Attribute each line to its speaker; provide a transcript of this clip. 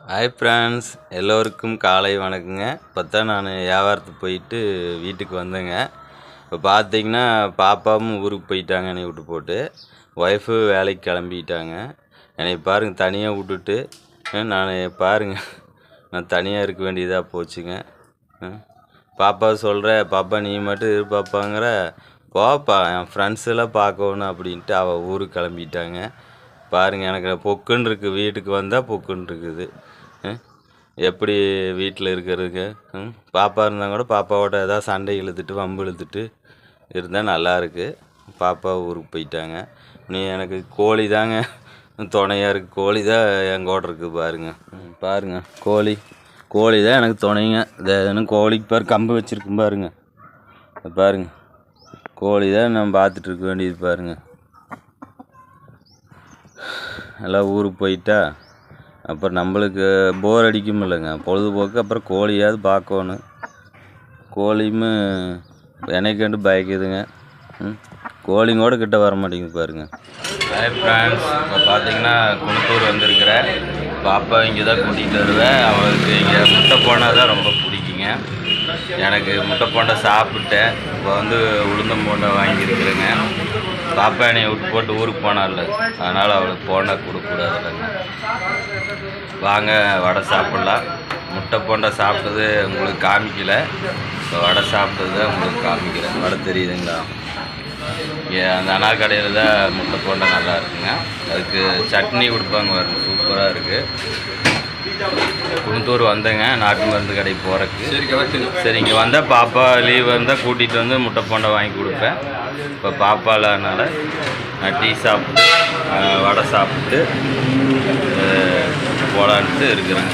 Speaker 1: Hi friends, எல்லோருக்கும் காலை வணக்கங்க. இப்போ தான் நான் வியாபாரத்துக்கு போயிட்டு வீட்டுக்கு வந்தேங்க. இப்போ பார்த்தீங்கன்னா பாப்பாவும் ஊருக்கு போயிட்டாங்க என்னை விட்டு போட்டு. ஒய்ஃபு வேலைக்கு கிளம்பிட்டாங்க. என்னை பாருங்கள் தனியாக விட்டுட்டு நான் பாருங்கள் நான் தனியாக இருக்க வேண்டியதாக போச்சுங்க. பாப்பா சொல்கிறேன், பாப்பா நீ மட்டும் இரு பாப்பாங்கிற, போப்பா என் ஃப்ரெண்ட்ஸ் எல்லாம் பார்க்கணும் அப்படின்ட்டு அவள் ஊருக்கு கிளம்பிட்டாங்க. பாருங்கள் எனக்கு பொக்குன்னு இருக்குது, வீட்டுக்கு வந்தால் பொக்குன்னு இருக்குது. எப்படி வீட்டில் இருக்கிறதுங்க? பாப்பா இருந்தால் கூட பாப்பாவோட ஏதாவது சண்டை இழுத்துட்டு வம்பு இழுத்துட்டு இருந்தால் நல்லாயிருக்கு. பாப்பா ஊருக்கு போயிட்டாங்க. நீ எனக்கு கோழி தாங்க துணையாக இருக்குது. கோழி தான் என் கூட இருக்குது பாருங்கள். பாருங்கள் கோழி தான் எனக்கு துணைங்க. இது கோழிக்கு பாரு கம்பு வச்சுருக்கும் பாருங்கள். பாருங்கள் கோழி தான் நான் பார்த்துட்ருக்க வேண்டியது பாருங்கள். எல்லாம் ஊருக்கு போயிட்டா அப்புறம் நம்மளுக்கு போர் அடிக்கும் இல்லைங்க, பொழுதுபோக்கு. அப்புறம் கோழியாவது பார்க்கணும். கோழியும் என்னைக்கண்டு பயக்குதுங்க. கோழிங்கோட கிட்ட வர மாட்டேங்குது பாருங்கள். ஹாய் ஃப்ரெண்ட்ஸ், இப்போ பார்த்தீங்கன்னா குணத்தூர் வந்திருக்கிறேன். பாப்பா இங்கே தான் கூட்டிகிட்டு வருவேன். அவளுக்கு இங்கே முட்டை போனால் தான் ரொம்ப பிடிக்குங்க. எனக்கு முட்டை போண்டா சாப்பிட்டேன். இப்போ உளுந்தம் போண்டா வாங்கியிருக்கிறேங்க. பாப்பா என்னை விட்டு போட்டு ஊருக்கு போனால, அதனால் அவளுக்கு போண்டா கொடுக்கக்கூடாது இல்லைங்க. வாங்க வடை சாப்பிட்லாம். முட்டை போண்டா சாப்பிட்டது உங்களுக்கு காமிக்கலை, இப்போ வடை சாப்பிட்டது தான் உங்களுக்கு காமிக்கிறேன். வடை தெரியுதுங்களா? அந்த அண்ணா கடையில் தான் முட்டை போண்டா நல்லா இருக்குங்க. அதுக்கு சட்னி கொடுப்பாங்க பாருங்க, சூப்பராக இருக்குது. குணத்தூர் வந்தேங்க நாட்டு மருந்து கடைக்கு போகிறக்கு. சரி இங்கே வந்தால் பாப்பா லீவ் வந்தால் கூட்டிகிட்டு வந்து முட்டை போண்டா வாங்கி கொடுப்பேன். இப்போ பாப்பா இல்லாதனால நான் டீ சாப்பிட்டு வடை சாப்பிட்டு போகலான்ட்டு இருக்கிறேன்.